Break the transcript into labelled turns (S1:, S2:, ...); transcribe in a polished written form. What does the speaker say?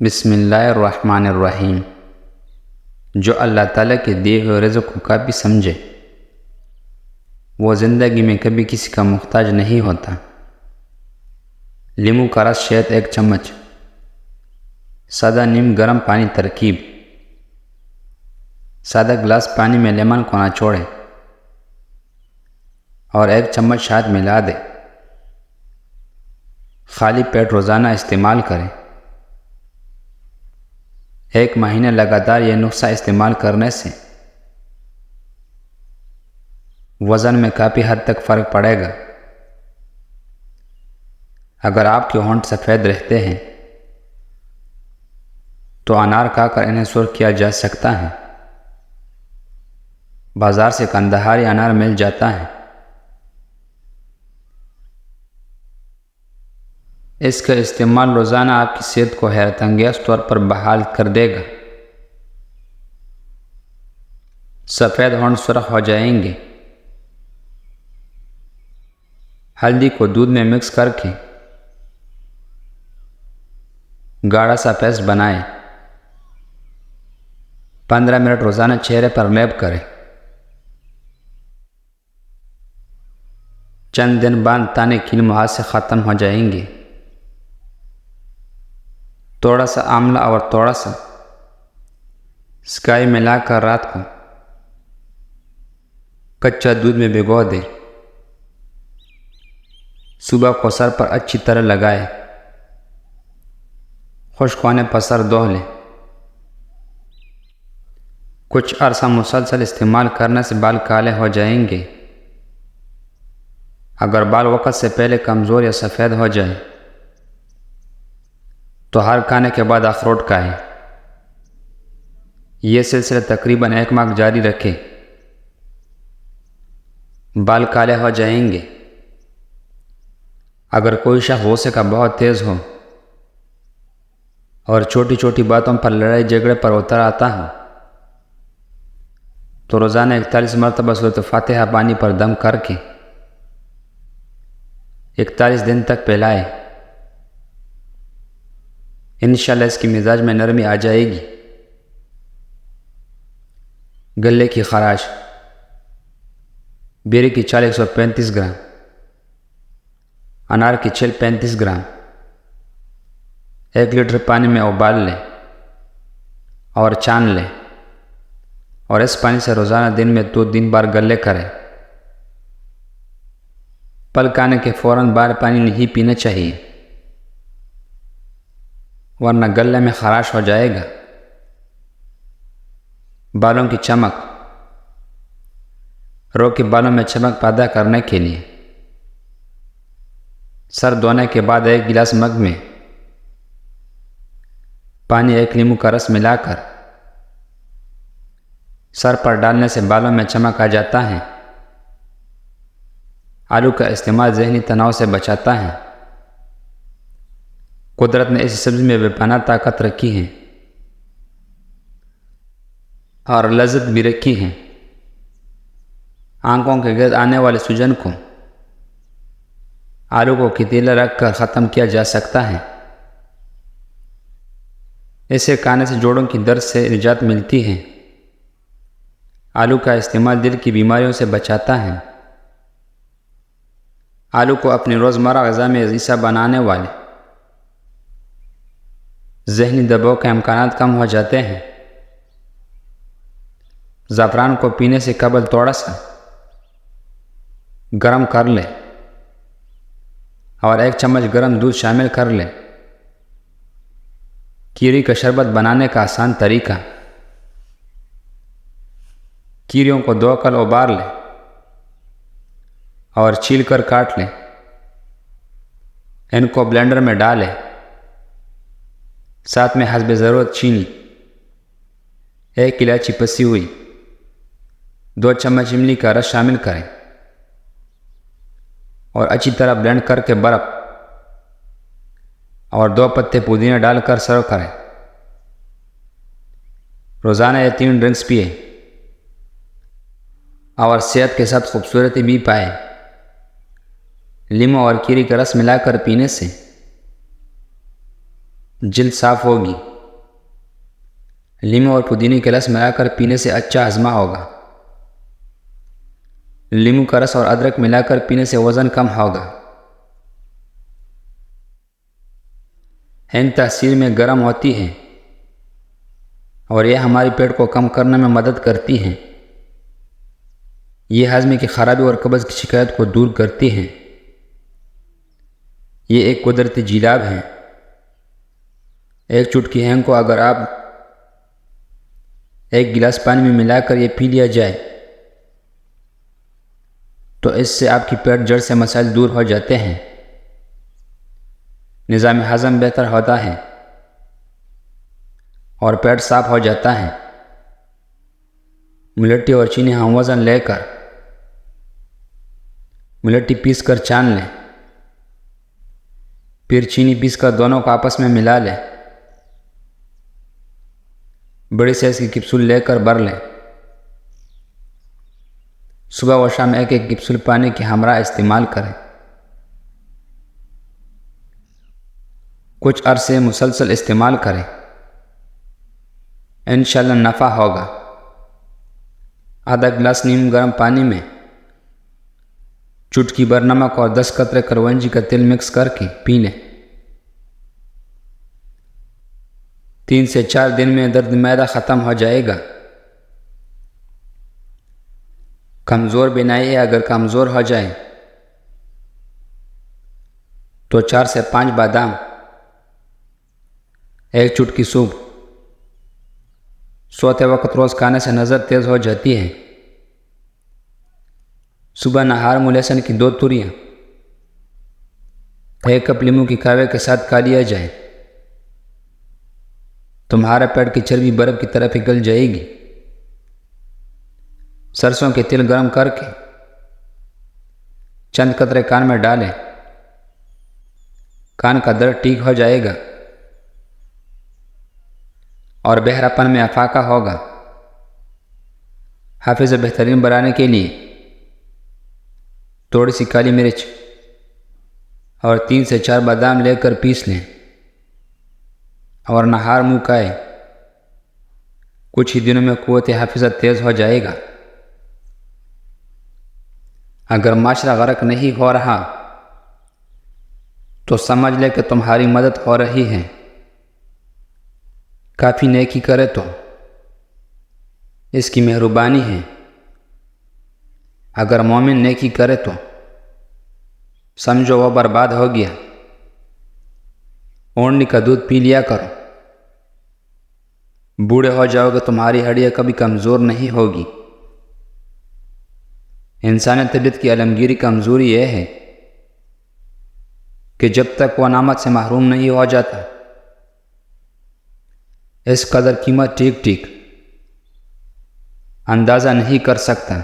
S1: بسم اللہ الرحمن الرحیم۔ جو اللہ تعالیٰ کے دیے ہوئے رزق کو کافی سمجھے وہ زندگی میں کبھی کسی کا محتاج نہیں ہوتا۔ لیموں کا رس شہد 1 چمچ، سادہ نیم گرم پانی ترکیب: سادہ گلاس پانی میں لیمن کو نچوڑیں اور 1 چمچ شہد ملا دیں۔ خالی پیٹ روزانہ استعمال کریں۔ 1 مہینے لگاتار یہ نسخہ استعمال کرنے سے وزن میں کافی حد تک فرق پڑے گا۔ اگر آپ کے ہونٹ سفید رہتے ہیں تو انار کھا کر انہیں سرخ کیا جا سکتا ہے۔ بازار سے کندہاری انار مل جاتا ہے۔ اس کا استعمال روزانہ آپ کی صحت کو حیرت انگیز طور پر بحال کر دے گا۔ سفید ہونٹ سرخ ہو جائیں گے۔ ہلدی کو دودھ میں مکس کر کے گاڑھا سا پیسٹ بنائیں۔ 15 منٹ روزانہ چہرے پر لیپ کریں۔ چند دن بعد تانے کیل منہ سے ختم ہو جائیں گے۔ تھوڑا سا آملہ اور تھوڑا سا اسکائی ملا کر رات کو کچا دودھ میں بھگو دیں۔ صبح کو سر پر اچھی طرح لگائیں۔ خشک ہونے پر سر دھو لیں۔ کچھ عرصہ مسلسل استعمال کرنے سے بال کالے ہو جائیں گے۔ اگر بال وقت سے پہلے کمزور یا سفید ہو جائیں تو ہر کھانے کے بعد اخروٹ کھائیں۔ یہ سلسلہ تقریباً 1 ماہ جاری رکھیں۔ بال کالے ہو جائیں گے۔ اگر کوئی شخص غصے کا بہت تیز ہو اور چھوٹی چھوٹی باتوں پر لڑائی جھگڑے پر اتر آتا ہو تو روزانہ 41 مرتبہ سورۃ فاتحہ پانی پر دم کر کے 41 دن تک پلائیں۔ انشاءاللہ اس کی مزاج میں نرمی آ جائے گی۔ گلے کی خراش: بیری کی چھال 135 گرام، انار کی چھل 35 گرام، 1 لیٹر پانی میں ابال لیں اور چھان لیں اور اس پانی سے روزانہ دن میں 2-3 بار گلے کریں۔ پلکانے کے فوراً بعد پانی نہیں پینا چاہیے ورنہ گلے میں خراش ہو جائے گا۔ بالوں کی چمک: رو کے بالوں میں چمک پیدا کرنے کے لیے سر دھونے کے بعد 1 گلاس مگ میں پانی 1 لیموں کا رس ملا کر سر پر ڈالنے سے بالوں میں چمک آ جاتا ہے۔ آلو کا استعمال ذہنی تناؤ سے بچاتا ہے۔ قدرت نے اس سبزی میں بے پناہ طاقت رکھی ہے اور لذت بھی رکھی ہے۔ آنکھوں کے گرد آنے والے سوجن کو آلو کو پتیلے رکھ کر ختم کیا جا سکتا ہے۔ اسے کھانے سے جوڑوں کی درد سے نجات ملتی ہے۔ آلو کا استعمال دل کی بیماریوں سے بچاتا ہے۔ آلو کو اپنی روزمرہ غذا میں حصہ بنانے والے ذہنی دباؤ کے امکانات کم ہو جاتے ہیں۔ زعفران کو پینے سے قبل تھوڑا سا گرم کر لیں اور 1 چمچ گرم دودھ شامل کر لیں۔ کیری کا شربت بنانے کا آسان طریقہ: کیریوں کو دھو کر ابال لیں اور چھیل کر کاٹ لیں۔ ان کو بلینڈر میں ڈالیں، ساتھ میں حسب ضرورت چینی، 1 الائچی پسی ہوئی، 2 چمچ املی کا رس شامل کریں اور اچھی طرح بلینڈ کر کے برف اور 2 پتے پودینے ڈال کر سرو کریں۔ روزانہ یہ 3 ڈرنکس پئیں اور صحت کے ساتھ خوبصورتی بھی پائیں۔ لیموں اور کیری کا رس ملا کر پینے سے جلد صاف ہوگی۔ لیمو اور پودینے کا رس ملا کر پینے سے اچھا ہضمہ ہوگا۔ لیمو کا رس اور ادرک ملا کر پینے سے وزن کم ہوگا۔ ہینگ تاثیر میں گرم ہوتی ہے اور یہ ہمارے پیٹ کو کم کرنے میں مدد کرتی ہیں۔ یہ ہضم کی خرابی اور قبض کی شکایت کو دور کرتی ہیں۔ یہ ایک قدرتی جیلاب ہے۔ ایک چٹکی ہینگ کو اگر آپ ایک گلاس پانی میں ملا کر یہ پی لیا جائے تو اس سے آپ کی پیٹ جڑ سے مسائل دور ہو جاتے ہیں۔ نظام ہضم بہتر ہوتا ہے اور پیٹ صاف ہو جاتا ہے۔ ملٹی اور چینی ہم وزن لے کر ملٹی پیس کر چھان لیں، پھر چینی پیس کر دونوں کو آپس میں ملا لیں۔ بڑی سائز کی کیپسول لے کر بھر لیں۔ صبح و شام ایک ایک کیپسول پانی کے ہمراہ استعمال کریں۔ کچھ عرصے مسلسل استعمال کریں، انشاءاللہ نفع ہوگا۔ آدھا گلاس نیم گرم پانی میں چٹکی بھر نمک اور 10 قطرے کلونجی کا تیل مکس کر کے پی لیں۔ 3 سے 4 دن میں درد معدہ ختم ہو جائے گا۔ کمزور بینائی ہے، اگر کمزور ہو جائے تو 4 سے 5 بادام، ایک چٹکی سونف سوتے وقت روز کھانے سے نظر تیز ہو جاتی ہے۔ صبح نہار میں لہسن کی 2 توریاں 1 کپ لیمو کی قہوے کے ساتھ کھا لیا جائے، تمہارا پیٹ کی چربی برف کی طرح پگھل جائے گی۔ سرسوں کے تیل گرم کر کے چند قطرے کان میں ڈالیں، کان کا درد ٹھیک ہو جائے گا اور بہراپن میں افاقہ ہوگا۔ حافظہ بہترین بنانے کے لیے تھوڑی سی کالی مرچ اور 3 سے 4 بادام لے کر پیس لیں اور نہار منہ کھائیں۔ کچھ ہی دنوں میں قوت حافظہ تیز ہو جائے گا۔ اگر معاشرہ غرق نہیں ہو رہا تو سمجھ لے کہ تمہاری مدد ہو رہی ہے۔ کافی نیکی کرے تو اس کی مہربانی ہے، اگر مومن نیکی کرے تو سمجھو وہ برباد ہو گیا۔ اونٹنی کا دودھ پی لیا کرو، بوڑھے ہو جاؤ گے تمہاری ہڈیاں کبھی کمزور نہیں ہوگی۔ انسانی طبیعت کی عالمگیری کمزوری یہ ہے کہ جب تک وہ نعمت سے محروم نہیں ہو جاتا اس قدر قیمت ٹھیک اندازہ نہیں کر سکتا۔